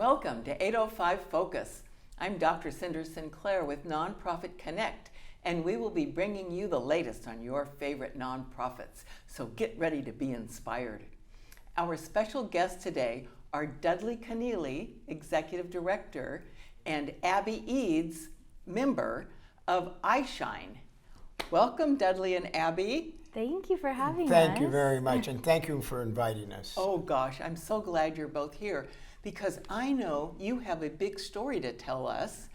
Welcome to 805 Focus. I'm Dr. Cynder Sinclair with Nonprofit Connect, and we will be bringing you the latest on your favorite nonprofits, so get ready to be inspired. Our special guests today are Dudley Conneely, Executive Director, and Abbey Eads, member of Eyeshine. Welcome, Dudley and Abbey. Thank you for having us. Thank you very much, and thank you for inviting us. Oh gosh, I'm so glad you're both here because I know you have a big story to tell us,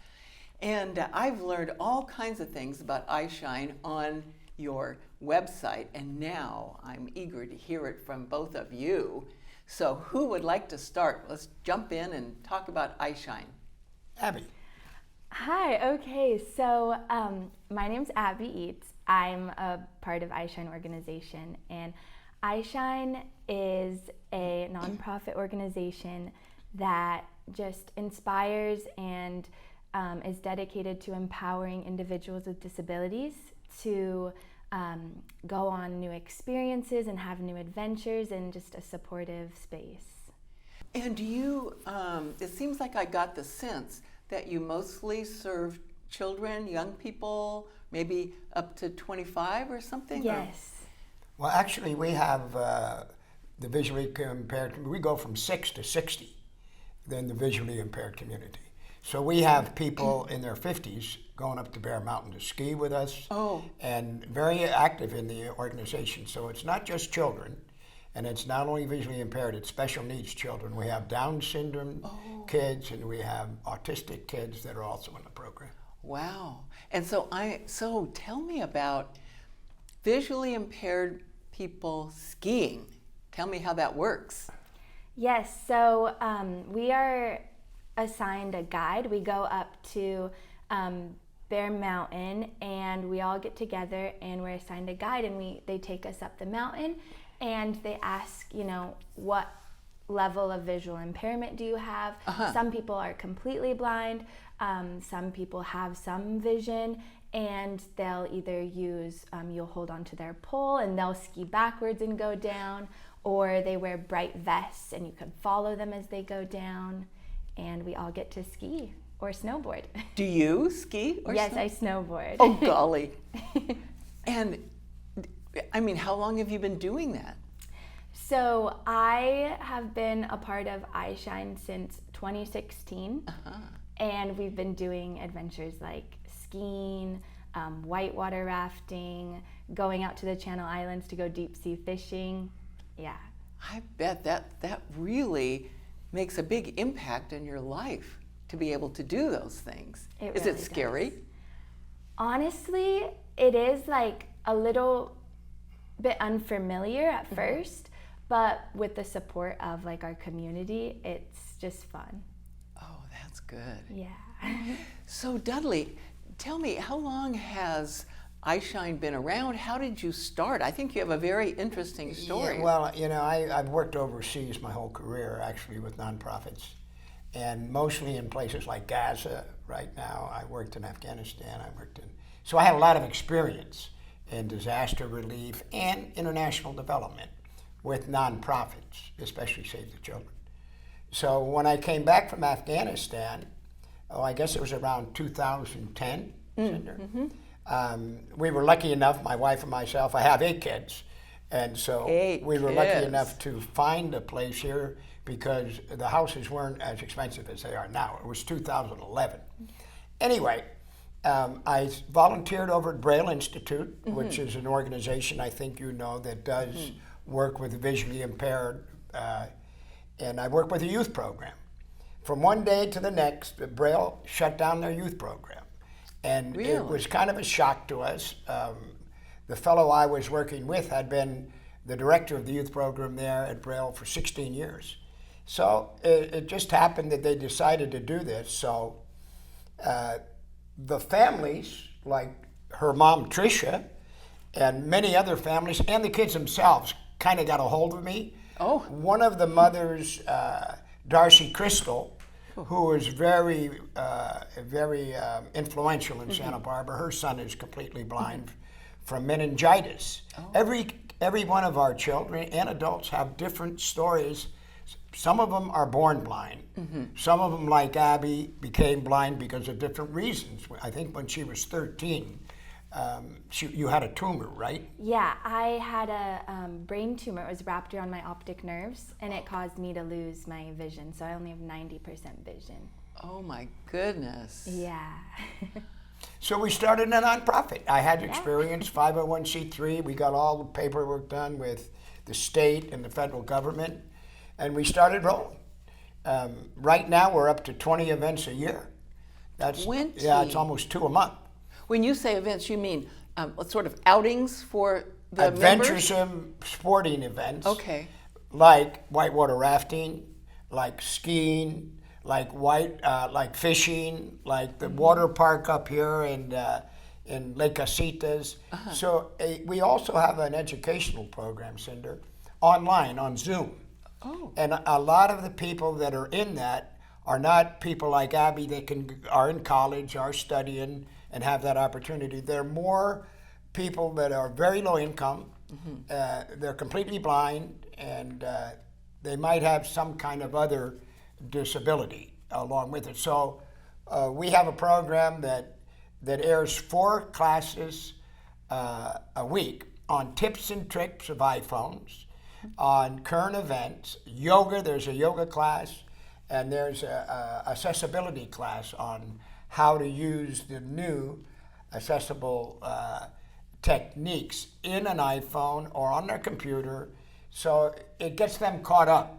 and I've learned all kinds of things about Eyeshine on your website, and now I'm eager to hear it from both of you. So who would like to start? Let's jump in and talk about Eyeshine. Abbey. Hi, okay, so my name's Abbey Eads. I'm a part of Eyeshine organization, and Eyeshine is a nonprofit organization that just inspires and is dedicated to empowering individuals with disabilities to go on new experiences and have new adventures in just a supportive space. And you, it seems like I got the sense that you mostly serve children, young people, maybe up to 25 or something? Yes. Well, actually, we have the visually impaired. We go from 6 to 60 in the visually impaired community. So we have people in their 50s going up to Bear Mountain to ski with us, and very active in the organization. So it's not just children, and it's not only visually impaired, it's special needs children. We have Down syndrome kids, and we have autistic kids that are also in the program. Wow. And so tell me about visually impaired people skiing. Tell me how that works. Yes, so we are assigned a guide. We go up to Bear Mountain, and we all get together, and we're assigned a guide, and they take us up the mountain, and they ask, what level of visual impairment do you have? Some people are completely blind. Some people have some vision, and they'll either use, you'll hold onto their pole and they'll ski backwards and go down, or they wear bright vests and you can follow them as they go down, and we all get to ski or snowboard. Do you ski or Yes, I snowboard. Oh, golly. And I mean, how long have you been doing that? So I have been a part of Eyeshine since 2016. And we've been doing adventures like skiing, whitewater rafting, going out to the Channel Islands to go deep sea fishing. Yeah. I bet that really makes a big impact in your life to be able to do those things. Is it scary? Does. Honestly, it is like a little bit unfamiliar at first, but with the support of like our community, it's just fun. Oh, that's good. Yeah. So Dudley, tell me, how long has Eyeshine been around? How did you start? I think you have a very interesting story. Yeah, well, I've worked overseas my whole career, actually, with nonprofits, and mostly in places like Gaza right now. I worked in Afghanistan. So I have a lot of experience in disaster relief and international development with nonprofits, especially Save the Children. So when I came back from Afghanistan, I guess it was around 2010, we were lucky enough, my wife and myself, I have 8 kids, and so we were lucky enough to find a place here because the houses weren't as expensive as they are now. It was 2011. Anyway, I volunteered over at Braille Institute, which is an organization I think you know that does work with visually impaired, and I work with a youth program. From one day to the next, Braille shut down their youth program. And It was kind of a shock to us. The fellow I was working with had been the director of the youth program there at Braille for 16 years. So it just happened that they decided to do this. So the families, like her mom, Tricia, and many other families, and the kids themselves, kind of got a hold of me. One of the mothers, Darcy Crystal, who was very influential in Santa Barbara. Her son is completely blind from meningitis. Every one of our children and adults have different stories Some of them are born blind. Some of them, like Abbey, became blind because of different reasons. I think when she was 13, you had a tumor, right? Yeah, I had a brain tumor. It was wrapped around my optic nerves, and it caused me to lose my vision. So I only have 90% vision. Oh my goodness. Yeah. So we started a nonprofit. I had experience, 501c3. We got all the paperwork done with the state and the federal government, and we started rolling. Right now, we're up to 20 events a year. That's 20? Yeah, it's almost 2 a month. When you say events, you mean sort of outings for the members? Adventuresome sporting events. Okay. Like whitewater rafting, like skiing, like fishing, like the water park up here in Lake Casitas. So we also have an educational program, Cynder, online on Zoom. Oh. And a lot of the people that are in that are not people like Abbey that are in college, are studying, and have that opportunity. They're more people that are very low income. They're completely blind, and they might have some kind of other disability along with it. So we have a program that airs 4 classes a week on tips and tricks of iPhones, on current events, yoga. There's a yoga class, and there's a accessibility class on how to use the new accessible techniques in an iPhone or on their computer. So it gets them caught up,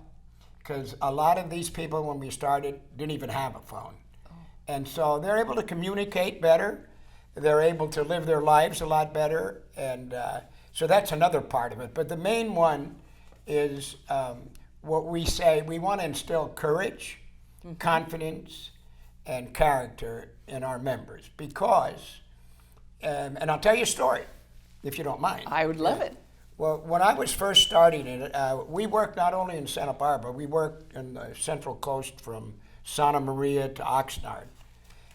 because a lot of these people, when we started, didn't even have a phone. And so they're able to communicate better. They're able to live their lives a lot better. And so that's another part of it. But the main one is what we say, we want to instill courage, confidence, and character in our members. Because, and I'll tell you a story, if you don't mind. I would love it. Well, when I was first starting it, we worked not only in Santa Barbara, we worked in the Central Coast from Santa Maria to Oxnard.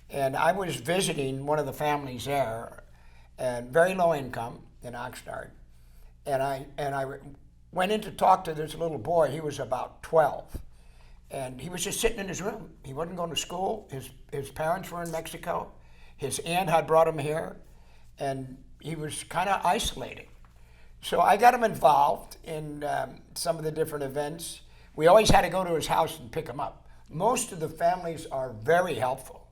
And I was visiting one of the families there, and very low income in Oxnard. And I went in to talk to this little boy. He was about 12. And he was just sitting in his room. He wasn't going to school. His parents were in Mexico. His aunt had brought him here. And he was kind of isolated. So I got him involved in some of the different events. We always had to go to his house and pick him up. Most of the families are very helpful.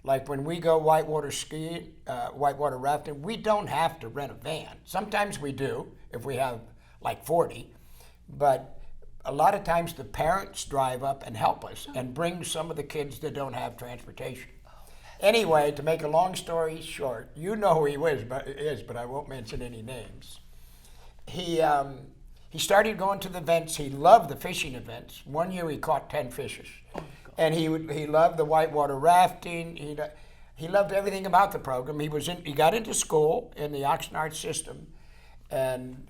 Like when we go whitewater skiing, whitewater rafting, we don't have to rent a van. Sometimes we do, if we have like 40. But a lot of times the parents drive up and help us and bring some of the kids that don't have transportation. Anyway, to make a long story short, you know who he is, but I won't mention any names. He started going to the events. He loved the fishing events. One year he caught 10 fishes. And he loved the whitewater rafting. He loved everything about the program. He got into school in the Oxnard system. And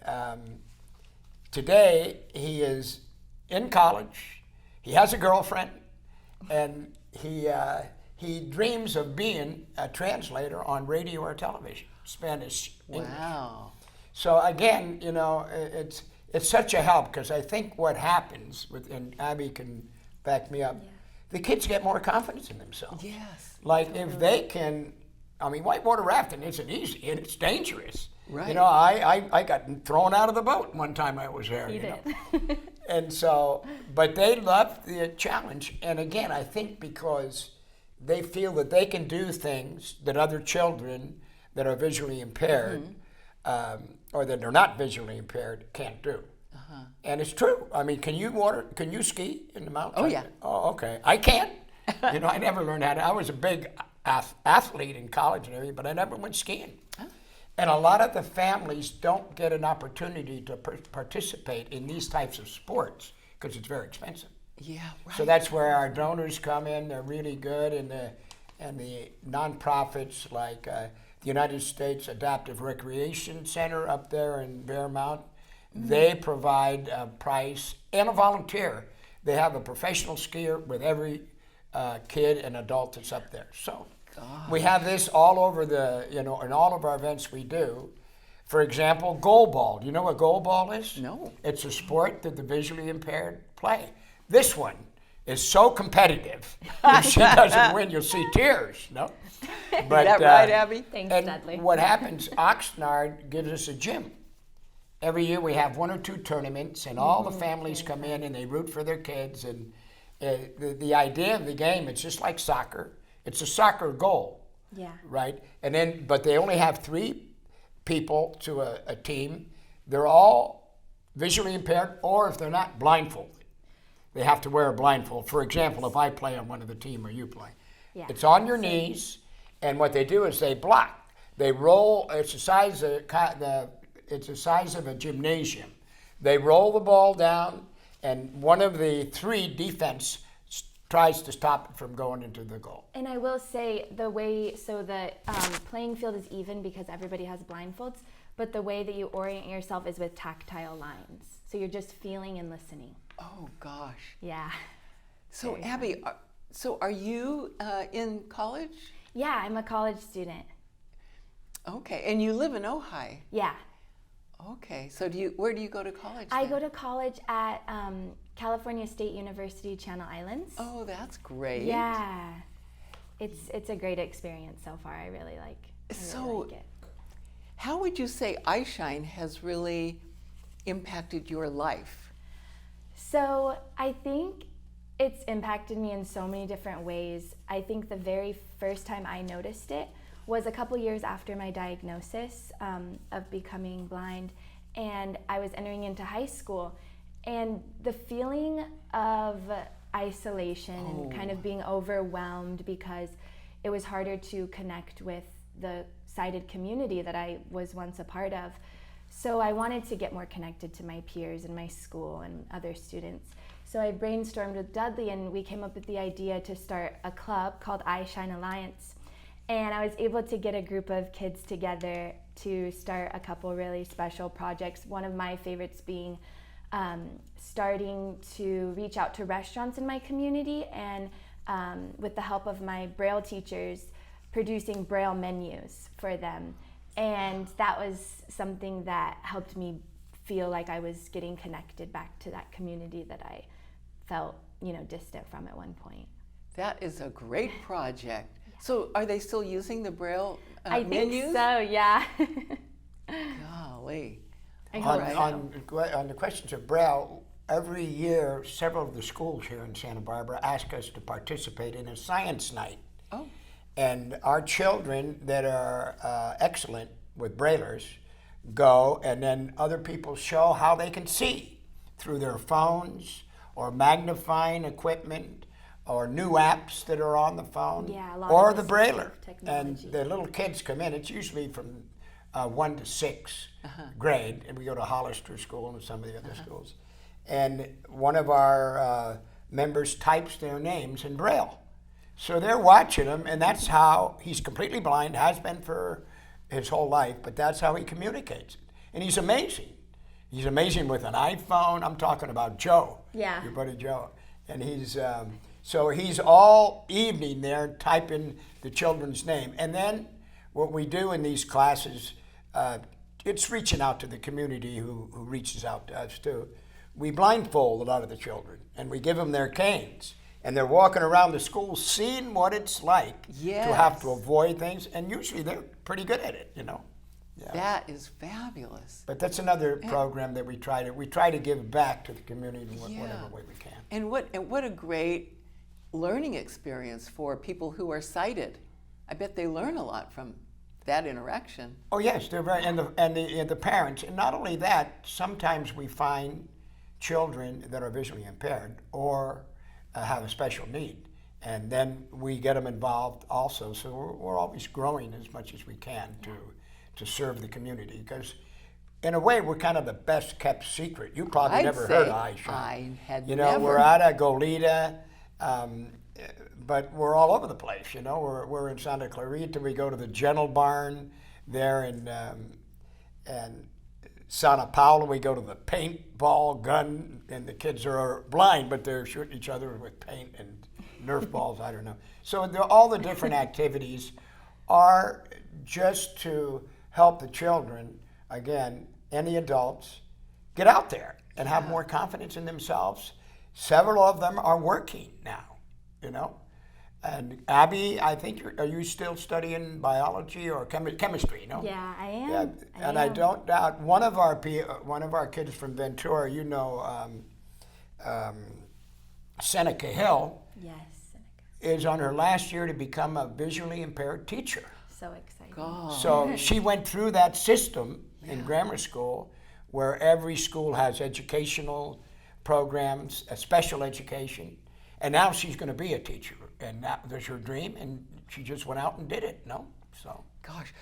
today he is in college. He has a girlfriend. And he dreams of being a translator on radio or television, Spanish, English. Wow. So again, you know, it's such a help, because I think what happens, and Abbey can back me up, the kids get more confidence in themselves. Yes. Like if they can, I mean, whitewater rafting isn't easy and it's dangerous. Right. You know, I got thrown out of the boat one time I was there. You know. And so, but they love the challenge. And again, I think because they feel that they can do things that other children that are visually impaired, or that are not visually impaired, can't do. And it's true. I mean, can you ski in the mountains? Oh, yeah. Oh, okay. I can't. You know, I never learned how to. I was a big athlete in college and everything, but I never went skiing. Oh. And a lot of the families don't get an opportunity to participate in these types of sports because it's very expensive. Yeah, right. So that's where our donors come in. They're really good, and the nonprofits like the United States Adaptive Recreation Center up there in Bearmount. They provide a price and a volunteer. They have a professional skier with every kid and adult that's up there. So we have this all over in all of our events we do. For example, goal ball. Do you know what goal ball is? No. It's a sport that the visually impaired play. This one is so competitive. If she doesn't win, you'll see tears. No? But, is that right, Abbey? Thanks, and Dudley. what happens, Oxnard gives us a gym. Every year we have 1 or 2 tournaments, and all the families come in and they root for their kids. And the idea of the game, it's just like soccer. It's a soccer goal, Yeah. right? And then, but they only have 3 people to a team. They're all visually impaired, or if they're not, blindfolded. They have to wear a blindfold. For example, if I play on one of the team or you play, Yeah. it's on your knees, and what they do is they block. They roll. It's the size of a gymnasium. They roll the ball down, and one of the 3 defense tries to stop it from going into the goal. And I will say the playing field is even because everybody has blindfolds, but the way that you orient yourself is with tactile lines. So you're just feeling and listening. Oh, gosh. Yeah. So, Very Abbey, are you in college? Yeah, I'm a college student. Okay, and you live in Ojai. Yeah. Okay, so where do you go to college? I then? go to college at California State University, Channel Islands. Oh, that's great. Yeah. It's a great experience so far. I really like it. How would you say Eyeshine has really impacted your life? So I think it's impacted me in so many different ways. I think the very first time I noticed it was a couple years after my diagnosis of becoming blind, and I was entering into high school. And the feeling of isolation and kind of being overwhelmed because it was harder to connect with the sighted community that I was once a part of. So I wanted to get more connected to my peers in my school and other students. So I brainstormed with Dudley, and we came up with the idea to start a club called Eyeshine Alliance. And I was able to get a group of kids together to start a couple really special projects. One of my favorites being starting to reach out to restaurants in my community, and with the help of my Braille teachers, producing Braille menus for them. And that was something that helped me feel like I was getting connected back to that community that I felt, distant from at one point. That is a great project. Yeah. So are they still using the Braille I menus? think so, yeah. Golly. On the questions of Braille, every year several of the schools here in Santa Barbara ask us to participate in a science night. Oh. And our children that are excellent with Braillers go, and then other people show how they can see through their phones or magnifying equipment or new apps that are on the phone, yeah, a lot or of the Brailler. technology. And the little kids come in. It's usually from 1 to 6 grade, and we go to Hollister School and some of the other schools. And one of our members types their names in Braille. So they're watching him, and that's how he's completely blind, has been for his whole life, but that's how he communicates. And he's amazing. He's amazing with an iPhone. I'm talking about Joe, Yeah. your buddy Joe. And so he's all evening there typing the children's name. And then what we do in these classes, it's reaching out to the community who reaches out to us too. We blindfold a lot of the children, and we give them their canes. And they're walking around the school seeing what it's like to have to avoid things. And usually they're pretty good at it, Yeah. That is fabulous. But that's another program that we try to give back to the community in whatever way we can. And what a great learning experience for people who are sighted. I bet they learn a lot from that interaction. Oh yes, they're very, and the parents. And not only that, sometimes we find children that are visually impaired or have a special need, and then we get them involved also. So we're always growing as much as we can to serve the community, because in a way we're kind of the best kept secret. You probably never heard of Eyeshine. I had never. We're out of Goleta, but we're all over the place. We're in Santa Clarita. We go to the Gentle Barn there in Santa Paula. We go to the paintball gun, and the kids are blind, but they're shooting each other with paint and Nerf balls. I don't know. So all the different activities are just to help the children, again, and the adults, get out there and have more confidence in themselves. several of them are working now, you know. And Abbey, I think, are you still studying biology or chemistry? No. Yeah, I am. Yeah, and I don't doubt one of our kids from Ventura, you know, Seneca Hill, Yes, Seneca. is on her last year to become a visually impaired teacher. So exciting. God. So she went through that system in grammar school, where every school has educational programs, a special education, and now she's going to be a teacher, and that was her dream, and she just went out and did it. No, so Gosh.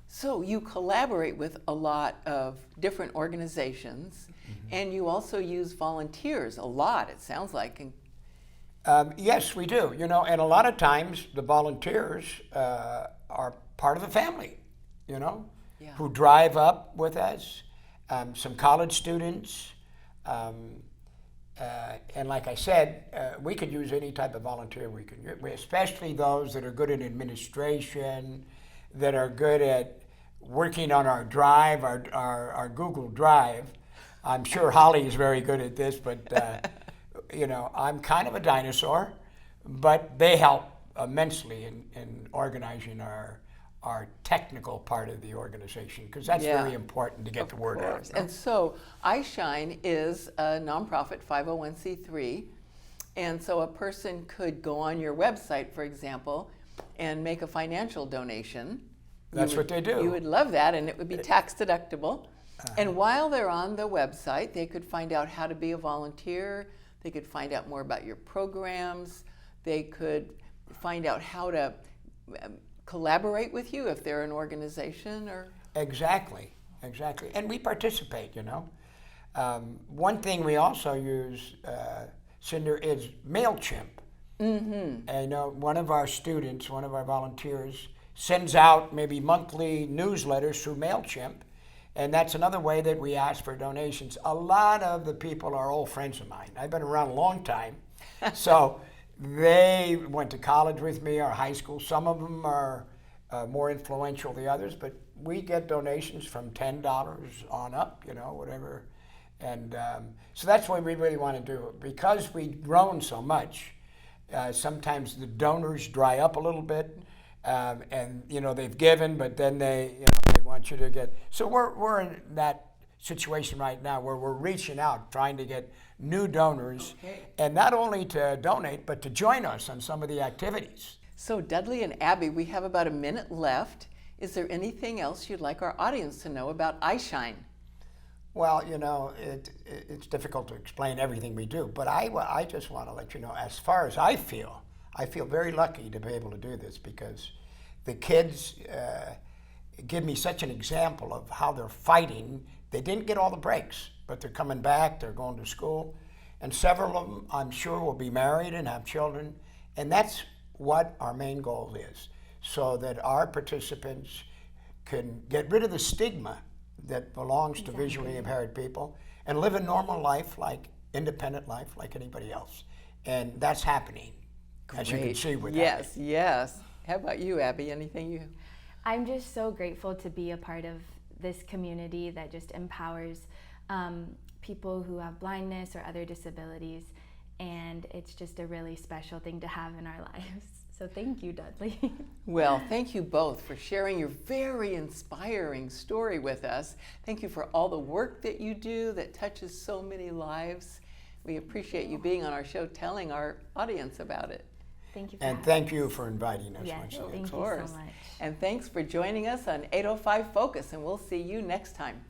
So you collaborate with a lot of different organizations, and you also use volunteers a lot, it sounds like. And yes, we do. You know, and a lot of times the volunteers are part of the family. You know, Yeah. who drive up with us. Some college students. And like I said, we could use any type of volunteer we can use, especially those that are good at administration, that are good at working on our drive, our Google Drive. I'm sure Holly is very good at this, but you know, I'm kind of a dinosaur, but they help immensely in organizing our technical part of the organization, because that's very important to get the word out. And so Eyeshine is a nonprofit 501c3, and so a person could go on your website, for example, and make a financial donation. That's what they do. You would love that, and it would be tax deductible. And while they're on the website, they could find out how to be a volunteer, they could find out more about your programs, they could find out how to collaborate with you if they're an organization or... Exactly. And we participate, you know. One thing we also use, Cynder, is MailChimp. And you know, one of our students, one of our volunteers, sends out maybe monthly newsletters through MailChimp, and that's another way that we ask for donations. A lot of the people are old friends of mine. I've been around a long time, so they went to college with me or high school. Some of them are more influential than others, but we get donations from $10 on up, you know, whatever. And so that's what we really want to do. Because we've grown so much, sometimes the donors dry up a little bit, and, you know, they've given, but then they want you to get. So we're in that situation right now where we're reaching out, trying to get new donors, and not only to donate, but to join us on some of the activities. So Dudley and Abbey, we have about a minute left. Is there anything else you'd like our audience to know about Eyeshine? Well, you know, it's difficult to explain everything we do, but I just want to let you know, as far as I feel very lucky to be able to do this, because the kids give me such an example of how they're fighting. They didn't get all the breaks, but they're coming back, they're going to school, and several of them, I'm sure, will be married and have children, and that's what our main goal is, so that our participants can get rid of the stigma that belongs to visually impaired people and live a normal life, like independent life, like anybody else. And that's happening, as you can see with Abbey. Yes. How about you, Abbey? Anything you... I'm just so grateful to be a part of this community that just empowers people who have blindness or other disabilities, and it's just a really special thing to have in our lives. So thank you, Dudley. Well, thank you both for sharing your very inspiring story with us. Thank you for all the work that you do that touches so many lives. We appreciate you being on our show, telling our audience about it. Thank you. And thank you for inviting us. Yes, once again. thank you so much. And thanks for joining us on 805 Focus, and we'll see you next time.